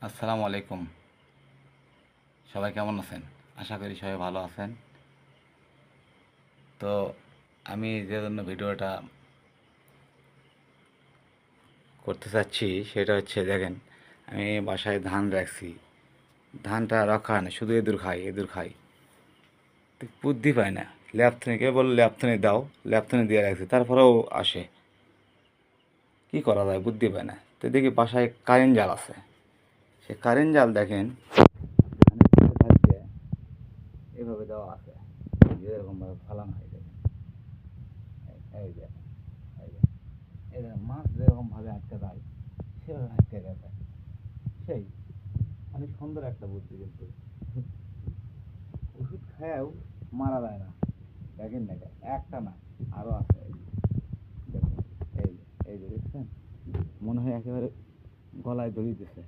আসসালামু আলাইকুম। সবাই কেমন আছেন? আশা করি সবাই ভালো আছেন। তো আমি যে জন্য ভিডিওটা করতে চাচ্ছি সেটা হচ্ছে, দেখেন, আমি বাসায় ধান রাখছি। ধানটা রক্ষা হয় না, শুধু এঁদুর খাই এঁদুর খাই। তো বুদ্ধি পায় না। ল্যাপথনিকে বল, ল্যাপথনি দাও, ল্যাপথনি দিয়ে রাখছি, তারপরেও আসে। কি করা যায়, বুদ্ধি পায় না। তো দেখি বাসায় কারেন্ট জাল আছে। সে কারেন্ট জাল দেখেন ধানের সাথে থাকতে এভাবে দেওয়া আছে, এরকমভাবে ফালানো হয়। দেখেন, এই যে এই যে এই যে মাছ যেরকমভাবে আটকে যায় সেভাবে আটকে গেছে। সেই অনেক সুন্দর একটা বুদ্ধি, কিন্তু ওষুধ খায়াও মারা যায় না। দেখেন না, একটা না, আরও আছে। দেখুন, এই যে এই যে দেখছেন, মনে হয় একেবারে গলায় দড়ি দিছে।